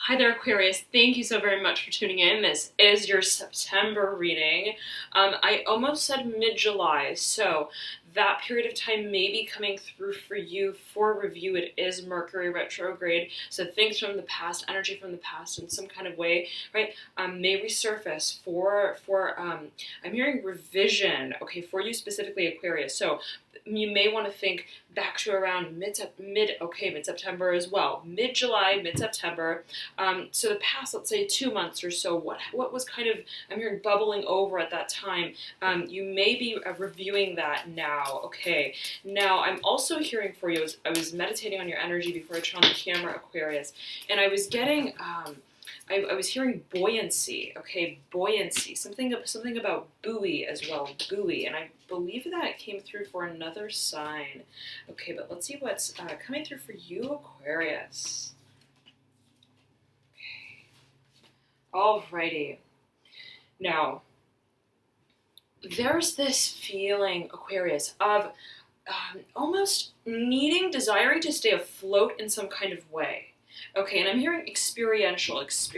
Hi there, Aquarius. Thank you so very much for tuning in. This is your September reading. I almost said mid-July, so that period of time may be coming through for you for review. It is Mercury retrograde, so things from the past, energy from the past in some kind of way, right, may resurface I'm hearing revision, okay, for you specifically, Aquarius. So you may want to think back to around mid-September as well. Mid-July, mid-September. So the past, let's say 2 months or so, what was kind of, I'm hearing bubbling over at that time. You may be reviewing that now, okay? Now, I'm also hearing for you, I was meditating on your energy before I turned on the camera, Aquarius, and I was getting, I was hearing buoyancy, okay, buoyancy, something about buoy as well, buoy, and I believe that came through for another sign. Okay, but let's see what's coming through for you, Aquarius. Alrighty. Now, there's this feeling, Aquarius, of almost desiring to stay afloat in some kind of way. Okay, and I'm hearing experiential. It's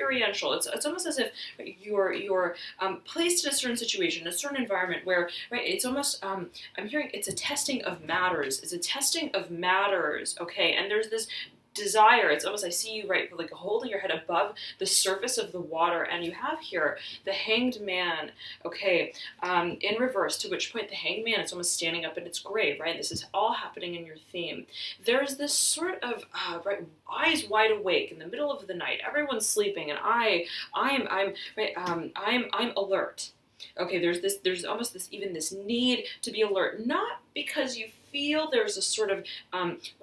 almost as if you're placed in a certain situation, a certain environment where, right, it's almost, I'm hearing it's a testing of matters. Okay, and there's this desire. It's almost, I see you, right, like holding your head above the surface of the water, and you have here the Hanged Man, okay, in reverse, to which point the Hanged Man is almost standing up in its grave, right? This is all happening in your theme. There's this sort of right, eyes wide awake in the middle of the night. Everyone's sleeping, and I'm alert. Okay, there's almost this need to be alert, not because you feel there's a sort of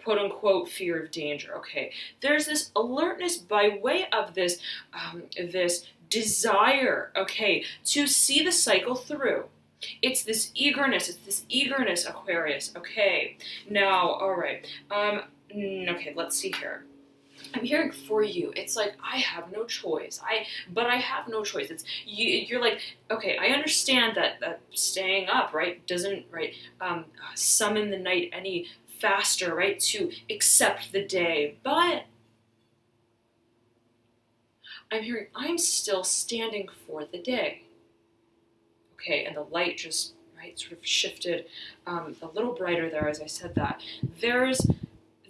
quote unquote fear of danger. Okay, there's this alertness by way of this desire, okay, to see the cycle through. It's this eagerness, Aquarius. Okay, now, all right, okay, let's see here. I'm hearing for you. It's like, I have no choice. But I have no choice. It's you're like, okay, I understand that staying up, right, doesn't, right, summon the night any faster, right, to accept the day. But I'm hearing I'm still standing for the day. Okay, and the light just, right, sort of shifted a little brighter there as I said that. There's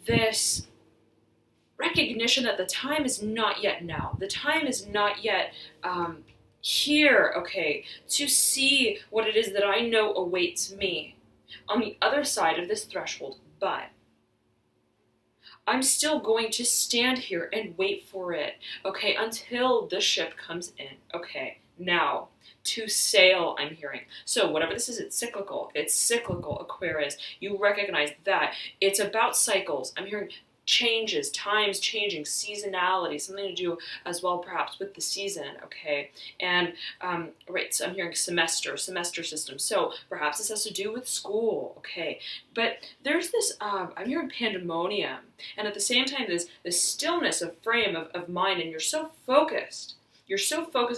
this recognition that the time is not yet now. The time is not yet here, okay, to see what it is that I know awaits me on the other side of this threshold. But I'm still going to stand here and wait for it, okay, until the ship comes in. Okay, now, to sail, I'm hearing. So whatever this is, it's cyclical, Aquarius. You recognize that. It's about cycles. I'm hearing changes, times changing, seasonality, something to do as well perhaps with the season, okay? And, right, so I'm hearing semester system. So perhaps this has to do with school, okay? But there's this, I'm hearing pandemonium. And at the same time, this stillness of frame of mind, and you're so focused. And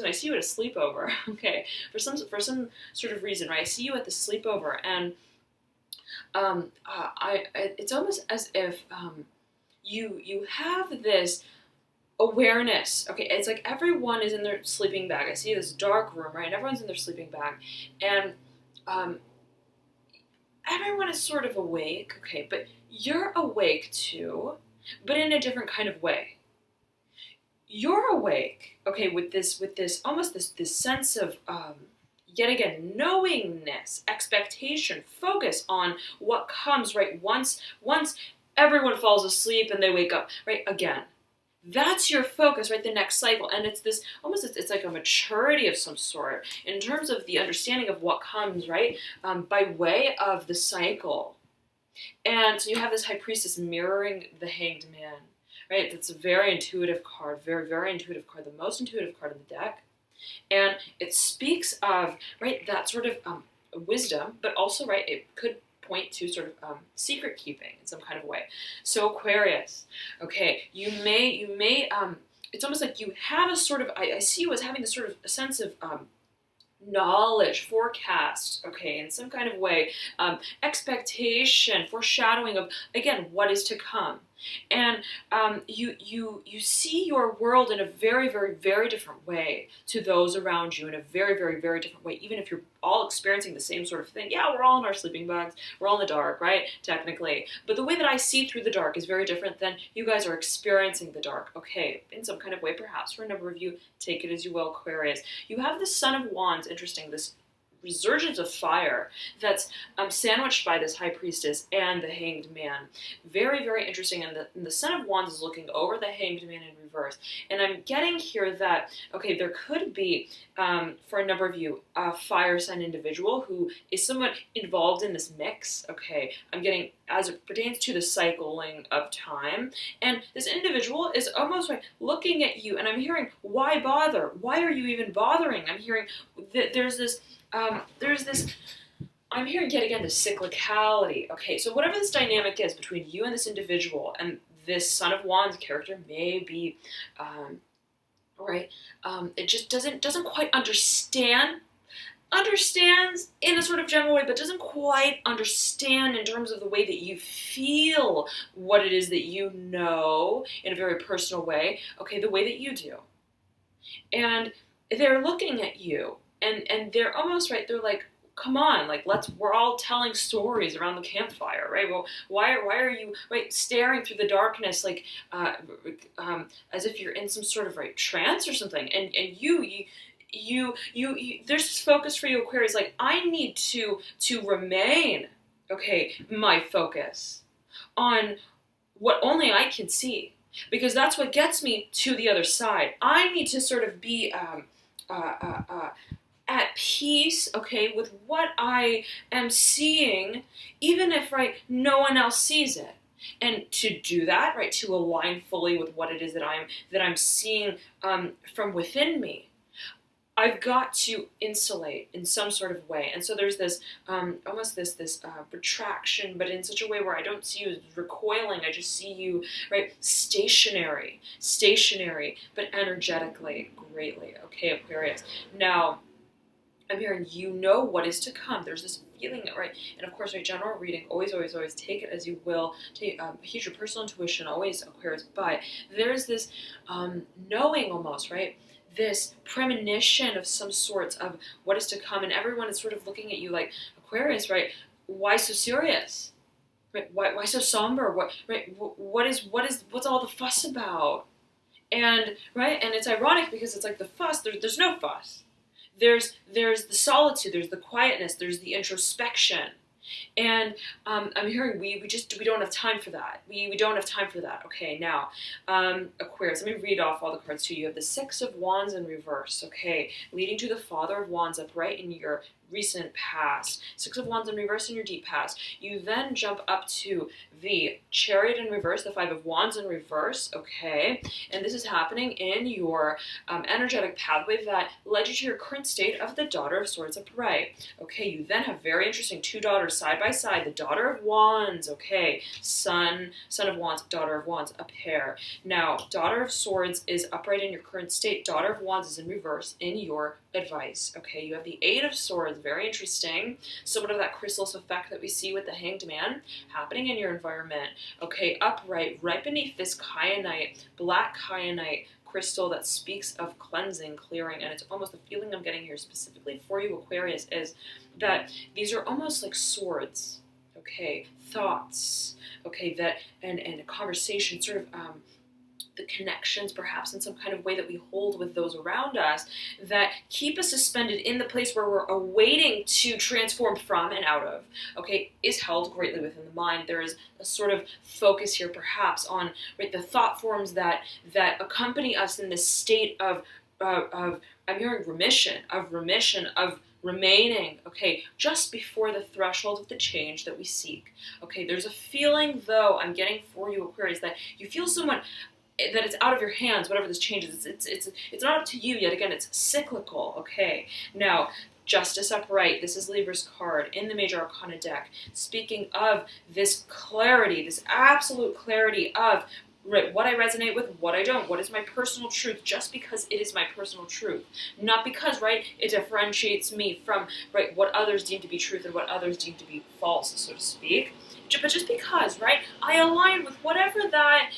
I see you at a sleepover, okay? For some sort of reason, right? I see you at the sleepover, and it's almost as if you have this awareness, okay? It's like everyone is in their sleeping bag. I see this dark room, right? Everyone's in their sleeping bag, and everyone is sort of awake, okay? But you're awake too, but in a different kind of way. You're awake, okay, with this almost this sense of yet again knowingness, expectation, focus on what comes, right? Once everyone falls asleep and they wake up, right, again. That's your focus, right, the next cycle. And it's this, almost, it's like a maturity of some sort in terms of the understanding of what comes, right, by way of the cycle. And so you have this High Priestess mirroring the Hanged Man, right? That's a very intuitive card, very, very intuitive card, the most intuitive card in the deck. And it speaks of, right, that sort of wisdom, but also, right, it could point to sort of secret keeping in some kind of way. So Aquarius, okay, you may, it's almost like you have a sort of, I see you as having this sort of a sense of knowledge, forecast, okay, in some kind of way, expectation, foreshadowing of, again, what is to come. And you see your world in a very, very, very different way to those around you, in a very, very, very different way. Even if you're all experiencing the same sort of thing. Yeah, we're all in our sleeping bags. We're all in the dark, right? Technically. But the way that I see through the dark is very different than you guys are experiencing the dark. Okay, in some kind of way, perhaps for a number of you, take it as you will, Aquarius. You have the Son of Wands, interesting, this resurgence of fire that's sandwiched by this high priestess and the hanged man. Very, very interesting. And the Son of Wands is looking over the hanged man in reverse. And I'm getting here that, okay, there could be, for a number of you, a fire sign individual who is somewhat involved in this mix. Okay, I'm getting, as it pertains to the cycling of time. And this individual is almost like looking at you, and I'm hearing, why bother? Why are you even bothering? I'm hearing that there's this, I'm hearing yet again the cyclicality. Okay, so whatever this dynamic is between you and this individual, and this Son of Wands character may be, it just doesn't quite understands in a sort of general way, but doesn't quite understand in terms of the way that you feel what it is that you know in a very personal way, okay, the way that you do. And they're looking at you, and they're almost, right, they're like, come on, like, we're all telling stories around the campfire, right? Well, why are you, right, staring through the darkness, like, as if you're in some sort of, right, trance or something, and you there's this focus for you, Aquarius, like, I need to remain, okay, my focus on what only I can see, because that's what gets me to the other side. I need to sort of be at peace, okay, with what I am seeing, even if, right, no one else sees it. And to do that, right, to align fully with what it is that I'm seeing from within me, I've got to insulate in some sort of way. And so there's this almost this retraction, but in such a way where I don't see you recoiling. I just see you, right, stationary, but energetically greatly. Okay, Aquarius. Now, I'm hearing, you know what is to come. There's this feeling, right? And of course, right, general reading, always take it as you will. Heed your personal intuition, always, Aquarius. But there's this knowing almost, right? This premonition of some sorts of what is to come, and everyone is sort of looking at you like, Aquarius, right? Why so serious? Right? Why so somber? What's all the fuss about? And right, and it's ironic because it's like the fuss. There's no fuss. There's the solitude, there's the quietness, there's the introspection. And I'm hearing we don't have time for that. We don't have time for that. Okay, now, Aquarius, let me read off all the cards to you. You have the Six of Wands in reverse, okay, leading to the Father of Wands upright in your recent past. Six of Wands in reverse in your deep past. You then jump up to the Chariot in reverse, the Five of Wands in reverse, okay? And this is happening in your energetic pathway that led you to your current state of the Daughter of Swords upright. Okay, you then have very interesting two daughters side by side, the Daughter of Wands, okay? Son of Wands, Daughter of Wands, a pair. Now, Daughter of Swords is upright in your current state. Daughter of Wands is in reverse in your advice, okay? You have the Eight of Swords, very interesting. Somewhat of that chrysalis effect that we see with the Hanged Man happening in your environment, okay? Upright, right beneath this kyanite, black kyanite crystal that speaks of cleansing, clearing, and it's almost the feeling I'm getting here specifically for you, Aquarius, is that these are almost like swords, okay? Thoughts, okay? That and a conversation, sort of the connections perhaps in some kind of way that we hold with those around us that keep us suspended in the place where we're awaiting to transform from and out of, okay, is held greatly within the mind. There is a sort of focus here perhaps on, right, the thought forms that accompany us in this state of I'm hearing remission, of remaining, okay, just before the threshold of the change that we seek. Okay, there's a feeling, though, I'm getting for you, Aquarius, that you feel somewhat that it's out of your hands, whatever this changes. It's not up to you yet. Again, it's cyclical, okay? Now, Justice upright, this is Libra's card in the Major Arcana deck, speaking of this clarity, this absolute clarity of what I resonate with, what I don't, what is my personal truth, just because it is my personal truth. Not because, right, it differentiates me from, right, what others deem to be truth and what others deem to be false, so to speak. but just because, right, I align with whatever that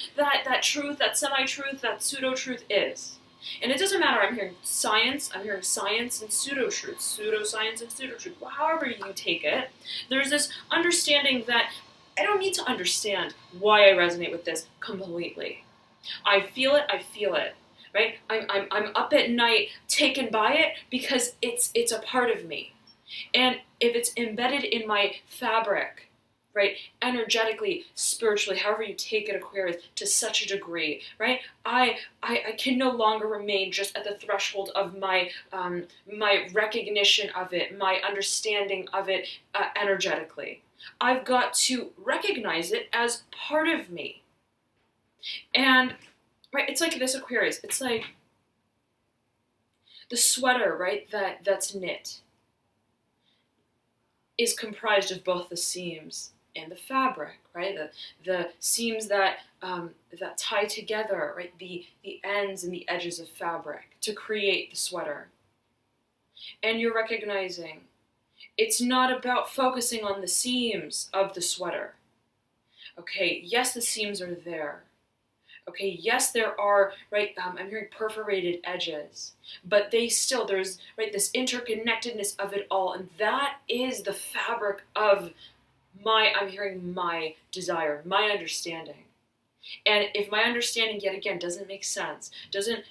truth, that semi-truth, that pseudo-truth is. And it doesn't matter, I'm hearing science and pseudo-truth, pseudo-science and pseudo-truth, well, however you take it, there's this understanding that I don't need to understand why I resonate with this completely. I feel it, right? I'm up at night taken by it because it's a part of me. And if it's embedded in my fabric, right, energetically, spiritually, however you take it, Aquarius, to such a degree, right, I can no longer remain just at the threshold of my my recognition of it, my understanding of it energetically. I've got to recognize it as part of me. And, right, it's like this, Aquarius, it's like the sweater, right, that's knit is comprised of both the seams and the fabric, right? The seams that that tie together, right? The ends and the edges of fabric to create the sweater. And you're recognizing it's not about focusing on the seams of the sweater. Okay, yes, the seams are there. Okay, yes, there are, right, I'm hearing perforated edges, but they still, there's, right, this interconnectedness of it all, and that is the fabric of I'm hearing my desire, my understanding. And if my understanding, yet again, doesn't make sense, doesn't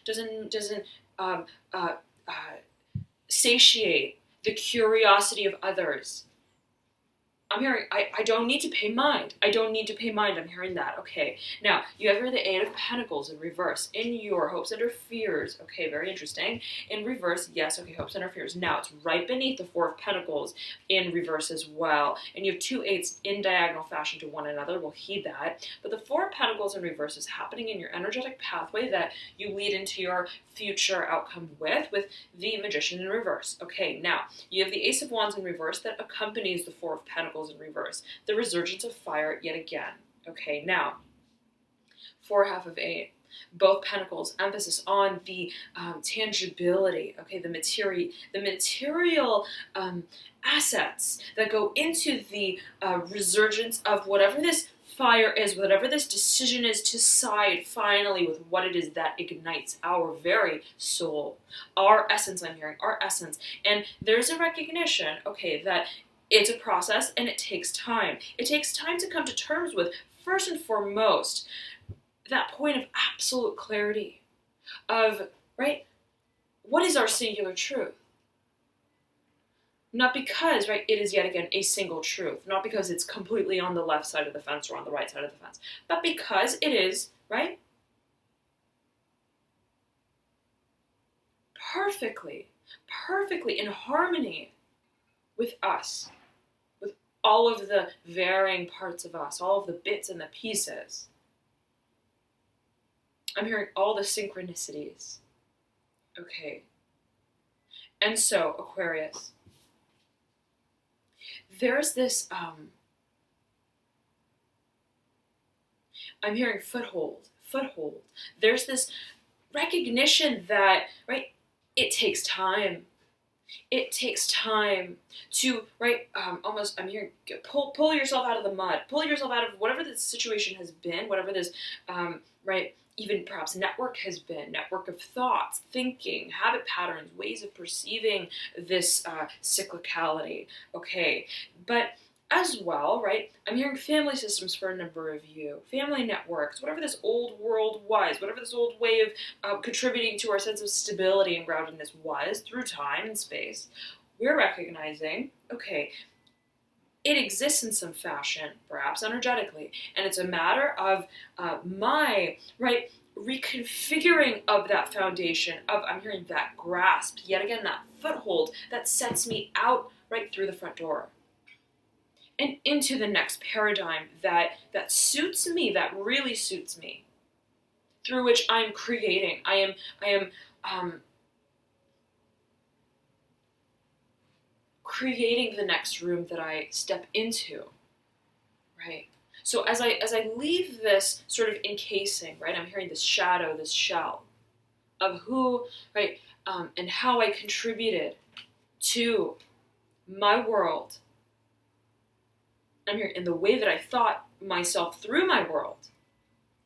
um, uh, satiate the curiosity of others, I'm hearing, I don't need to pay mind. I don't need to pay mind. I'm hearing that. Okay. Now, you have here the Eight of Pentacles in reverse. In your hopes and or fears. Okay, very interesting. In reverse, yes, okay, hopes and or fears. Now, it's right beneath the Four of Pentacles in reverse as well. And you have two eights in diagonal fashion to one another. We'll heed that. But the Four of Pentacles in reverse is happening in your energetic pathway that you lead into your future outcome with the Magician in reverse. Okay, now, you have the Ace of Wands in reverse that accompanies the Four of Pentacles in reverse. The resurgence of fire yet again. Okay, now, 4 half of 8. Both pentacles, emphasis on the tangibility, okay, the material assets that go into the resurgence of whatever this fire is, whatever this decision is to side finally with what it is that ignites our very soul, our essence, I'm hearing, our essence. And there's a recognition, okay, that it's a process and it takes time. It takes time to come to terms with, first and foremost, that point of absolute clarity of, right, what is our singular truth? Not because, right, it is yet again a single truth, not because it's completely on the left side of the fence or on the right side of the fence, but because it is, right, perfectly in harmony with us, with all of the varying parts of us, all of the bits and the pieces. I'm hearing all the synchronicities. Okay. And so, Aquarius, there's this, I'm hearing foothold. There's this recognition that, right, it takes time. It takes time to, right, almost, I'm hearing, pull yourself out of the mud. Pull yourself out of whatever the situation has been, whatever this, right, even perhaps network has been, network of thoughts, thinking, habit patterns, ways of perceiving this cyclicality, okay? But as well, right, I'm hearing family systems for a number of you, family networks, whatever this old world was, whatever this old way of contributing to our sense of stability and groundedness was through time and space, we're recognizing, okay, it exists in some fashion, perhaps energetically, and it's a matter of my, right, reconfiguring of that foundation, of, I'm hearing, that grasp, yet again, that foothold that sets me out right through the front door and into the next paradigm that suits me, that really suits me, through which I'm creating. I am creating the next room that I step into, right? So as I leave this sort of encasing, right, I'm hearing this shadow, this shell of who, right, and how I contributed to my world, I'm here in the way that I thought myself through my world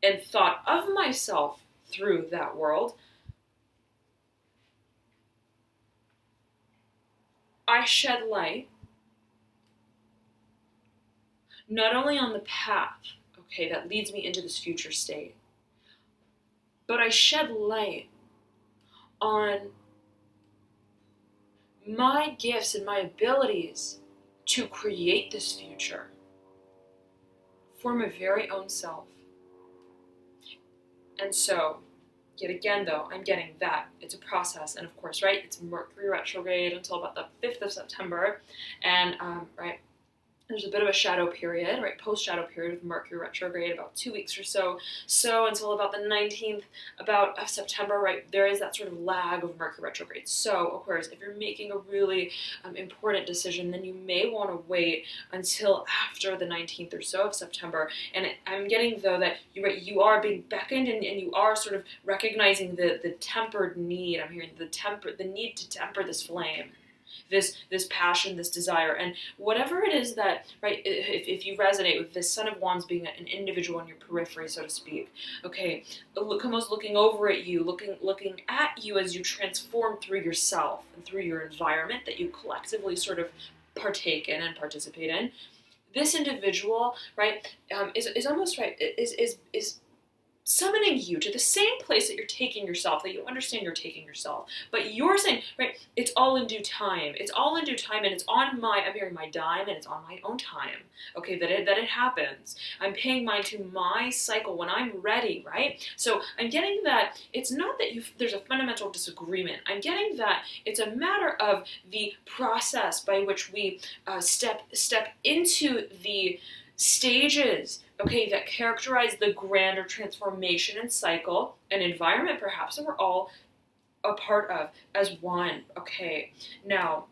and thought of myself through that world, I shed light not only on the path, okay, that leads me into this future state, but I shed light on my gifts and my abilities to create this future for my very own self. And so, yet again though, I'm getting that it's a process, and of course, right, it's Mercury retrograde until about the 5th of September, and right, there's a bit of a shadow period, right, post-shadow period of Mercury retrograde, about 2 weeks or so until about the 19th of September, right, there is that sort of lag of Mercury retrograde. So, of course, if you're making a really important decision, then you may want to wait until after the 19th or so of September. And I'm getting, though, that you are being beckoned, and you are sort of recognizing the tempered need. I'm hearing the need to temper this flame. This passion, this desire, and whatever it is that, right, if you resonate with this Son of Wands being an individual in your periphery, so to speak, okay, almost looking over at you, looking at you as you transform through yourself and through your environment that you collectively sort of partake in and participate in, this individual, right, is almost, right, is summoning you to the same place that you're taking yourself, that you understand you're taking yourself. But you're saying, right, it's all in due time. It's all in due time, and it's on I'm hearing my dime, and it's on my own time, okay, that it happens. I'm paying mine to my cycle when I'm ready, right? So I'm getting that it's not that there's a fundamental disagreement. I'm getting that it's a matter of the process by which we step into the stages, okay, that characterize the grander transformation and cycle and environment, perhaps, that we're all a part of as one, okay? Now,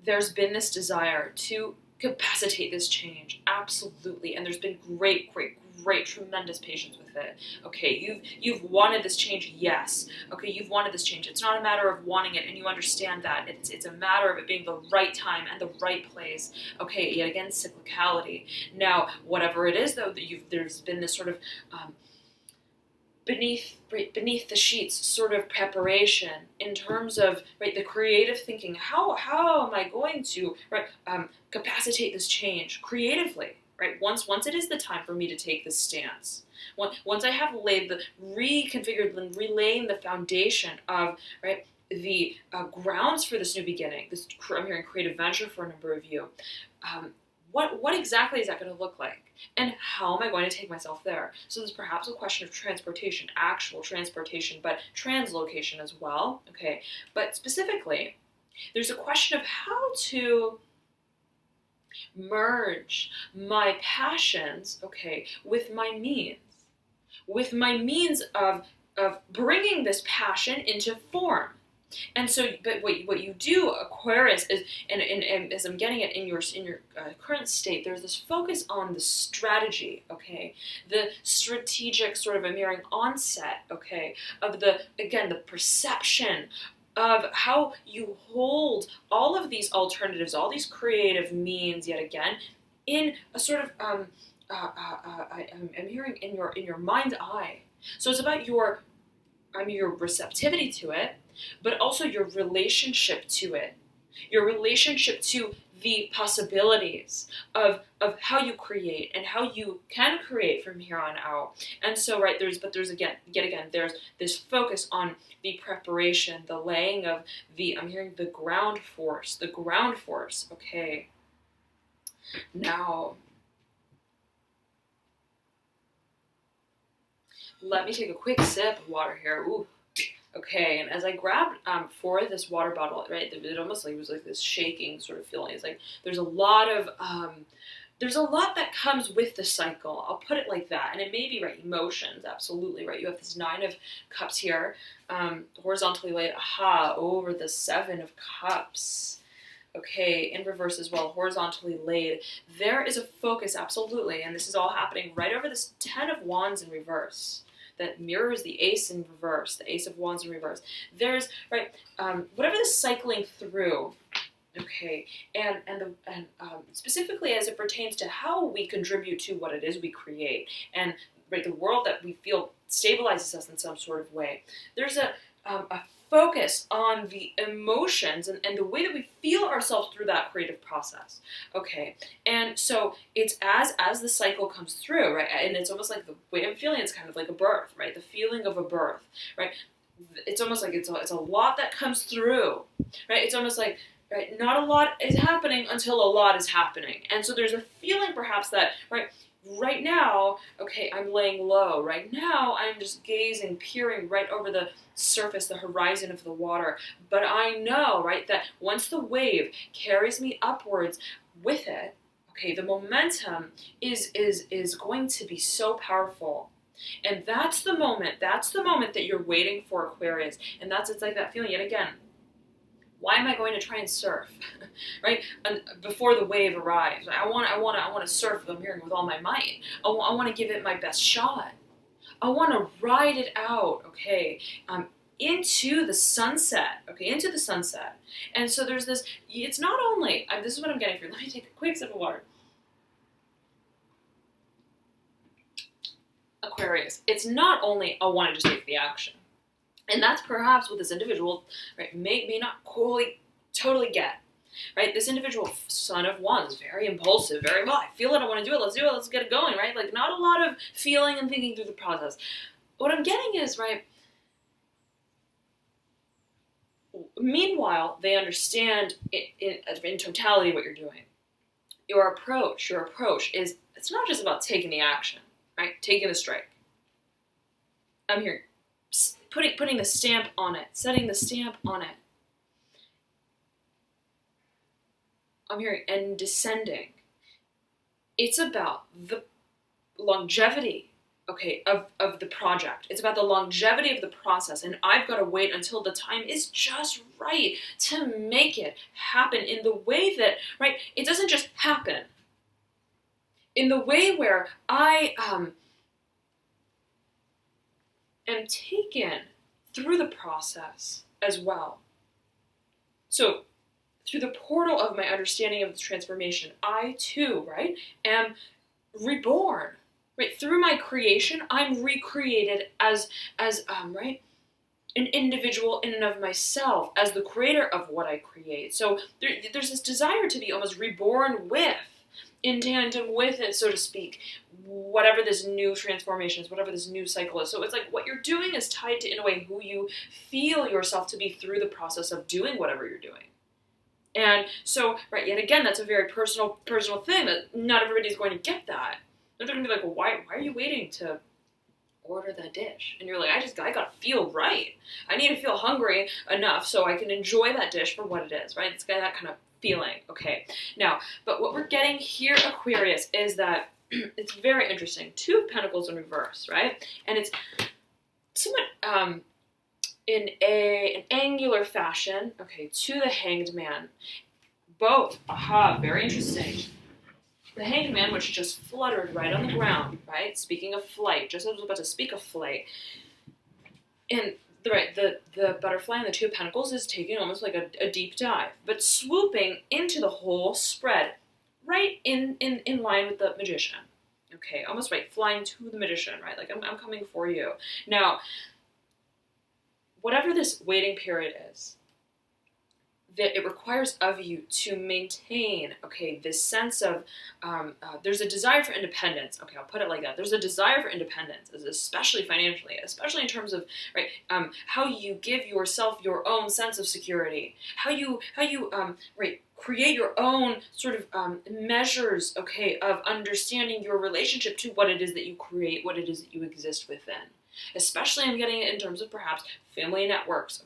there's been this desire to capacitate this change, absolutely, and there's been great, tremendous patience with it. Okay, you've wanted this change, yes. Okay, you've wanted this change. It's not a matter of wanting it, and you understand that. It's a matter of it being the right time and the right place. Okay, yet again, cyclicality. Now, whatever it is, though, that there's been this sort of beneath the sheets sort of preparation in terms of, right, the creative thinking. How am I going to, right, capacitate this change creatively? Right, once it is the time for me to take this stance, once I have reconfigured and relaying the foundation of, right, the grounds for this new beginning, this, I'm hearing, creative venture for a number of you, what exactly is that going to look like? And how am I going to take myself there? So there's perhaps a question of transportation, actual transportation, but translocation as well, okay? But specifically, there's a question of how to merge my passions, okay, with my means of bringing this passion into form. And so, but what you do, Aquarius, is, and as I'm getting it in your current state, there's this focus on the strategy, okay, the strategic sort of a mirroring onset, okay, of the perception of how you hold all of these alternatives, all these creative means, yet again, in a sort of I'm hearing in your mind's eye. So it's about your receptivity to it, but also your relationship to it, your relationship to the possibilities of how you create and how you can create from here on out. And so, right, there's this focus on the preparation, the laying of I'm hearing the ground force, okay. Now, let me take a quick sip of water here. Ooh. Okay, and as I grabbed for this water bottle, right, it almost like was like this shaking sort of feeling. It's like there's a lot that comes with the cycle. I'll put it like that, and it may be, right, emotions, absolutely, right. You have this 9 of Cups here, horizontally laid, over the 7 of Cups. Okay, in reverse as well, horizontally laid. There is a focus, absolutely, and this is all happening right over this 10 of Wands in reverse. That mirrors the Ace in reverse, the Ace of Wands in reverse. There's, right, whatever the cycling through, Okay, and specifically as it pertains to how we contribute to what it is we create, and right, the world that we feel stabilizes us in some sort of way. There's a focus on the emotions and the way that we feel ourselves through that creative process. Okay, and so it's as the cycle comes through, right, and it's almost like the way I'm feeling. It's kind of like a birth, right? The feeling of a birth, right? It's almost like it's a lot that comes through, right? It's almost like, right, not a lot is happening until a lot is happening. And so there's a feeling perhaps that, right now, okay, I'm laying low. Right now, I'm just gazing, peering right over the surface, the horizon of the water. But I know, right, that once the wave carries me upwards with it, okay, the momentum is going to be so powerful. And that's the moment that you're waiting for, Aquarius. And it's like that feeling yet again. Why am I going to try and surf, right? And before the wave arrives, I want to surf. I'm hearing with all my might. I want to give it my best shot. I want to ride it out, okay, into the sunset, okay, into the sunset. And so there's this. It's not only. This is what I'm getting for you. Let me take a quick sip of water. Aquarius. It's not only I want to just take the action. And that's perhaps what this individual, right, may not totally get, right? This individual son of one is very impulsive, very, well, I feel it, I want to do it, let's get it going, right? Like, not a lot of feeling and thinking through the process. What I'm getting is, right, meanwhile, they understand in totality what you're doing. Your approach is, it's not just about taking the action, right? Taking the strike. I'm here. Putting the stamp on it, setting the stamp on it. I'm hearing, and descending. It's about the longevity, okay, of the project. It's about the longevity of the process, and I've got to wait until the time is just right to make it happen in the way that, right, it doesn't just happen. In the way where I am taken through the process as well. So, through the portal of my understanding of the transformation, I too, right, am reborn. Right, through my creation, I'm recreated as right, an individual in and of myself, as the creator of what I create. So there's this desire to be almost reborn with, in tandem with it, so to speak, whatever this new transformation is, whatever this new cycle is. So it's like what you're doing is tied to, in a way, who you feel yourself to be through the process of doing whatever you're doing. And so, right, yet again, that's a very personal thing that not everybody's going to get that. They're going to be like, well, why are you waiting to order that dish? And you're like, I got to feel right. I need to feel hungry enough so I can enjoy that dish for what it is, right? It's got that kind of feeling. Okay. Now, but what we're getting here, Aquarius, is that it's very interesting. Two of Pentacles in reverse, right? And it's somewhat in an angular fashion, okay, to the Hanged Man. Both, very interesting. The Hanged Man, which just fluttered right on the ground, right? Speaking of flight, just as I was about to speak of flight. And the butterfly in the Two of Pentacles is taking almost like a deep dive, but swooping into the whole spread, right in line with the Magician. Okay, almost right, flying to the Magician, right? Like, I'm coming for you. Now, whatever this waiting period is, that it requires of you to maintain, okay, this sense of, there's a desire for independence. Okay, I'll put it like that. There's a desire for independence, especially financially, especially in terms of, right, how you give yourself your own sense of security, how you right, create your own sort of measures, okay, of understanding your relationship to what it is that you create, what it is that you exist within. Especially I'm getting it in terms of perhaps family networks,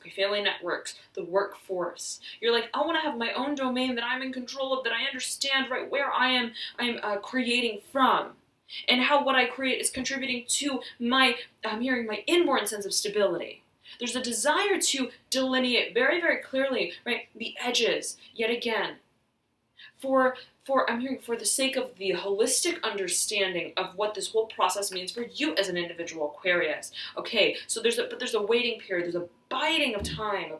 the workforce. You're like, I want to have my own domain that I'm in control of, that I understand right where I'm creating from, and how what I create is contributing to my inborn sense of stability. There's a desire to delineate very, very clearly, right, the edges, yet again, For I'm hearing for the sake of the holistic understanding of what this whole process means for you as an individual Aquarius. Okay, so there's a waiting period, there's a biding of time,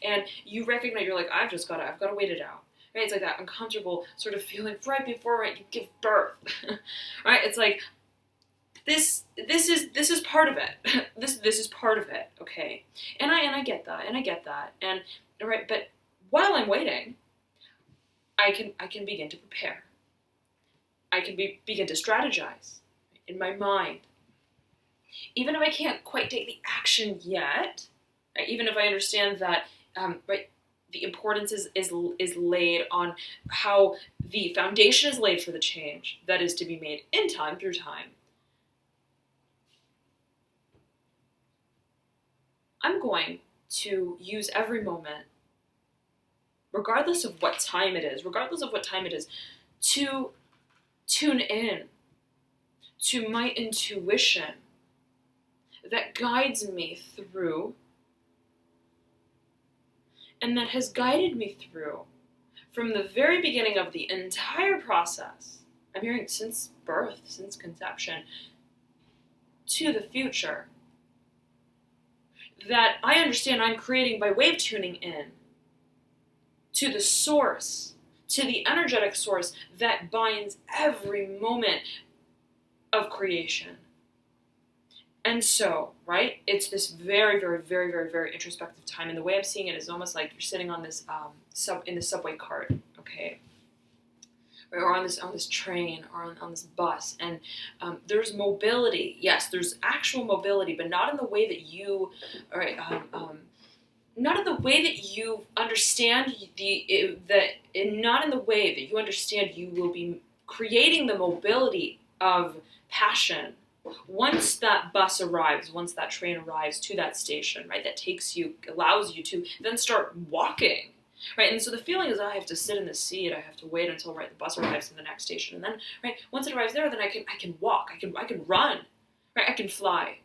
and you recognize you're like, I've got to wait it out. Right? It's like that uncomfortable sort of feeling right before you give birth. Right? It's like this is part of it. This is part of it. Okay, and I get that, and all right, but while I'm waiting, I can begin to prepare. I can begin to strategize in my mind. Even if I can't quite take the action yet, right, even if I understand that, right, the importance is laid on how the foundation is laid for the change that is to be made in time through time, I'm going to use every moment, regardless of what time it is, to tune in to my intuition that guides me through and that has guided me through from the very beginning of the entire process. I'm hearing since birth, since conception, to the future, that I understand I'm creating by wave tuning in to the source, to the energetic source that binds every moment of creation. And so, right, it's this very, very, very, very, very introspective time. And the way I'm seeing it is almost like you're sitting on this in the subway cart, okay, or on this train, or on this bus, and there's mobility. Yes, there's actual mobility, but not in the way that you, not in the way that you understand not in the way that you understand you will be creating the mobility of passion. Once that bus arrives, once that train arrives to that station, right, that takes you, allows you to then start walking, right, and so the feeling is I have to sit in the seat, I have to wait until, right, the bus arrives to the next station, and then, right, once it arrives there, then I can walk, I can run, right, I can fly.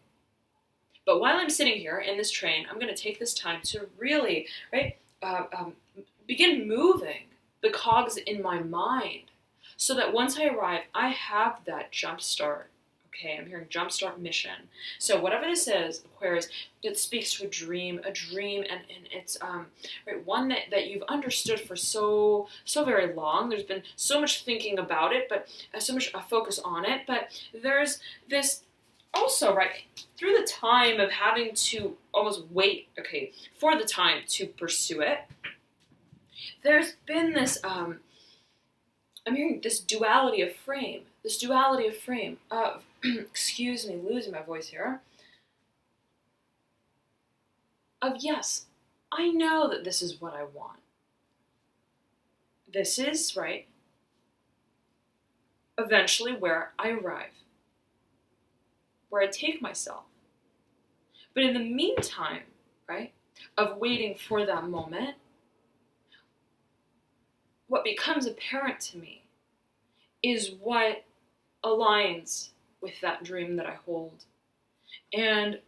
But while I'm sitting here in this train, I'm going to take this time to really, right, begin moving the cogs in my mind, so that once I arrive, I have that jump start. Okay, I'm hearing jumpstart mission. So whatever this is, Aquarius, it speaks to a dream, and it's right, one that you've understood for so very long. There's been so much thinking about it, but so much focus on it. But there's this also, right, through the time of having to almost wait, okay, for the time to pursue it. There's been this I'm hearing this duality of frame. Of excuse me, losing my voice here. Of yes, I know that this is what I want. This is, right, eventually where I arrive, where I take myself. But in the meantime, right, of waiting for that moment, what becomes apparent to me is what aligns with that dream that I hold, and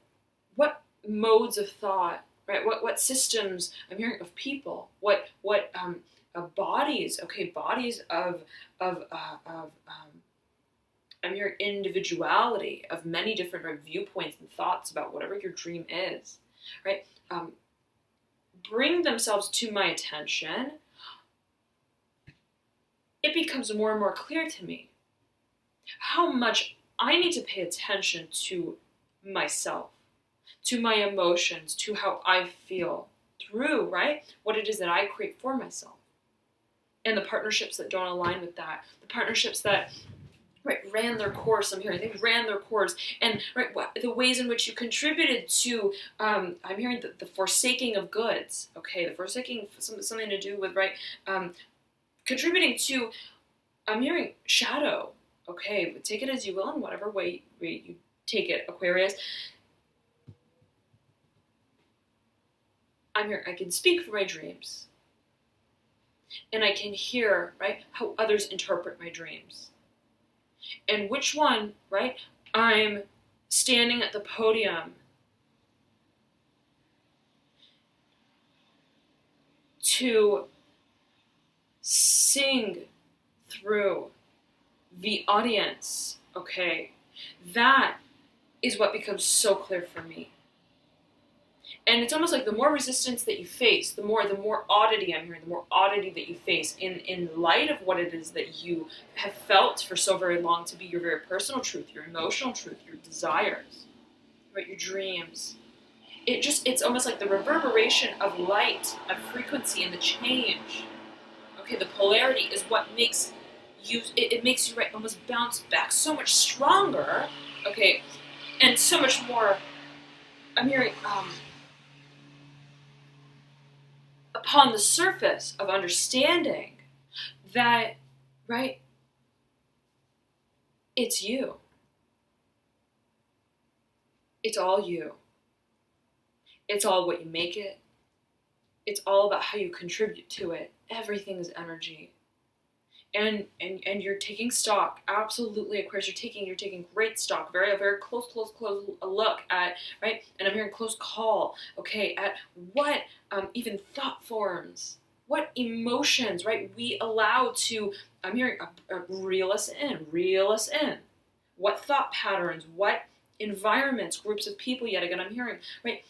what modes of thought, right? What systems I'm hearing of people, what bodies, okay, bodies of I'm hearing individuality of many different, right, viewpoints and thoughts about whatever your dream is, right? Bring themselves to my attention. It becomes more and more clear to me how much I need to pay attention to myself, to my emotions, to how I feel through, right, what it is that I create for myself. And the partnerships that don't align with that, the partnerships that, right, ran their course, I'm hearing, they ran their course, and, right, the ways in which you contributed to, I'm hearing the forsaking of goods, okay, the forsaking, something to do with, right, contributing to, I'm hearing shadow. Okay, take it as you will in whatever way you take it, Aquarius. I'm here. I can speak for my dreams. And I can hear, right, how others interpret my dreams. And which one, right, I'm standing at the podium to sing through the audience, okay, that is what becomes so clear for me. And it's almost like the more resistance that you face, the more oddity I'm hearing, the more oddity that you face in light of what it is that you have felt for so very long to be your very personal truth, your emotional truth, your desires, right, your dreams. It's almost like the reverberation of light, of frequency, and the change. Okay, the polarity is what makes you, it makes you, right, almost bounce back so much stronger, okay, and so much more, I'm hearing, upon the surface of understanding that, right, it's you. It's all you. It's all what you make it. It's all about how you contribute to it. Everything is energy. And you're taking stock, absolutely, Aquarius, you're taking great stock, very close look at, right, and I'm hearing close call, okay, at what even thought forms, what emotions, right, we allow to, I'm hearing reel us in, what thought patterns, what environments, groups of people, yet again, I'm hearing, right,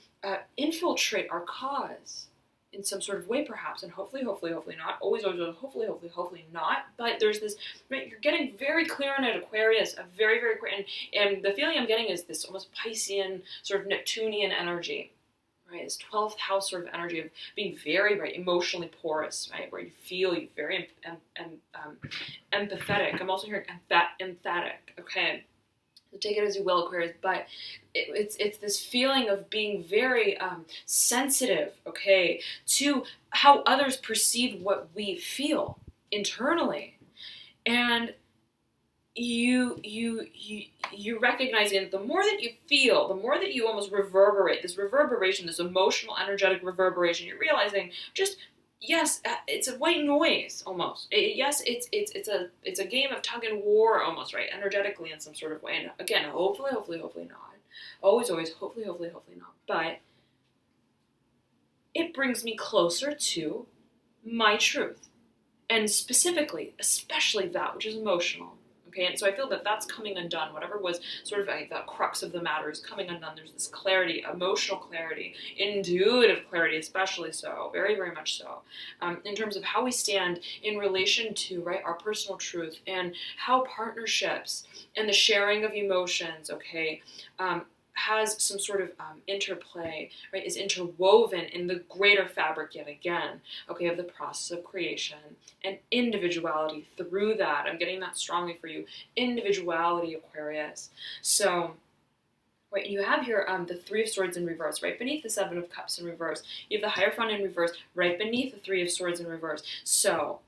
infiltrate our cause in some sort of way, perhaps, and hopefully not, always, hopefully not, but there's this, right, you're getting very clear on it, Aquarius, a very clear, and the feeling I'm getting is this almost Piscean, sort of Neptunian energy, right, this 12th house sort of energy of being very, right, emotionally porous, right, where you feel you very empathetic. I'm also hearing emphatic, okay? So take it as you will, Aquarius, but it's this feeling of being very sensitive, okay, to how others perceive what we feel internally, and you recognizing the more that you feel, the more that you almost reverberate, this reverberation, this emotional, energetic reverberation, you're realizing just. Yes, it's a white noise almost. Yes, it's a game of tug and war almost, right? Energetically in some sort of way. And again, hopefully not. Always, hopefully not. But it brings me closer to my truth, and specifically, especially that which is emotional. Okay, and so I feel that that's coming undone. Whatever was sort of like the crux of the matter is coming undone. There's this clarity, emotional clarity, intuitive clarity, especially so, very much so, in terms of how we stand in relation to, right, our personal truth, and how partnerships and the sharing of emotions, okay, has some sort of interplay, right, is interwoven in the greater fabric yet again, okay, of the process of creation and individuality through that. I'm getting that strongly for you. Individuality, Aquarius. So, right, you have here the Three of Swords in reverse, right beneath the Seven of Cups in reverse. You have the Hierophant in reverse, right beneath the Three of Swords in reverse. So,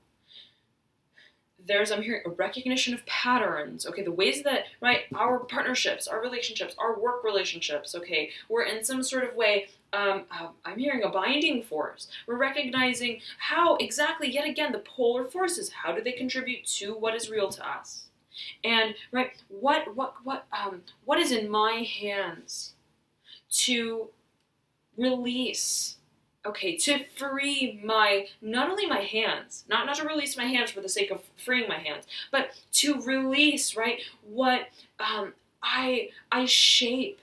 I'm hearing a recognition of patterns, okay, the ways that, right, our partnerships, our relationships, our work relationships, okay, we're in some sort of way, I'm hearing a binding force. We're recognizing how exactly, yet again, the polar forces, how do they contribute to what is real to us? And, right, what is in my hands to release, okay, to free not only my hands, not to release my hands for the sake of freeing my hands, but to release, right, what I shape.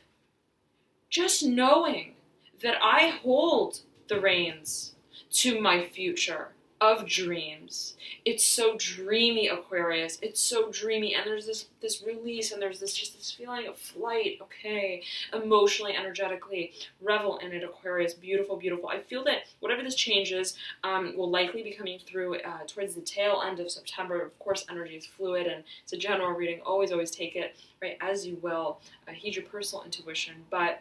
Just knowing that I hold the reins to my future of dreams. It's so dreamy, Aquarius. It's so dreamy, and there's this release, and there's this feeling of flight, okay, emotionally, energetically. Revel in it, Aquarius. Beautiful. I feel that whatever this changes will likely be coming through towards the tail end of September. Of course, energy is fluid, and it's a general reading. Always take it, right, as you will. Heed your personal intuition, but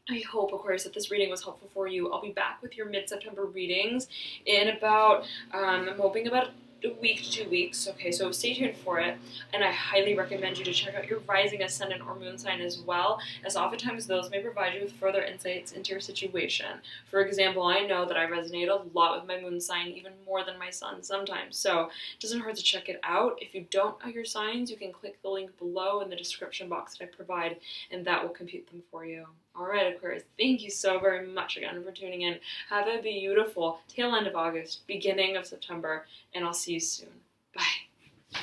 I hope, Aquarius, that this reading was helpful for you. I'll be back with your mid-September readings in about, I'm hoping about a week to 2 weeks. Okay, so stay tuned for it. And I highly recommend you to check out your rising, ascendant, or moon sign as well, as oftentimes those may provide you with further insights into your situation. For example, I know that I resonate a lot with my moon sign, even more than my sun sometimes. So it doesn't hurt to check it out. If you don't know your signs, you can click the link below in the description box that I provide, and that will compute them for you. All right, Aquarius, thank you so very much again for tuning in. Have a beautiful tail end of August, beginning of September, and I'll see you soon. Bye.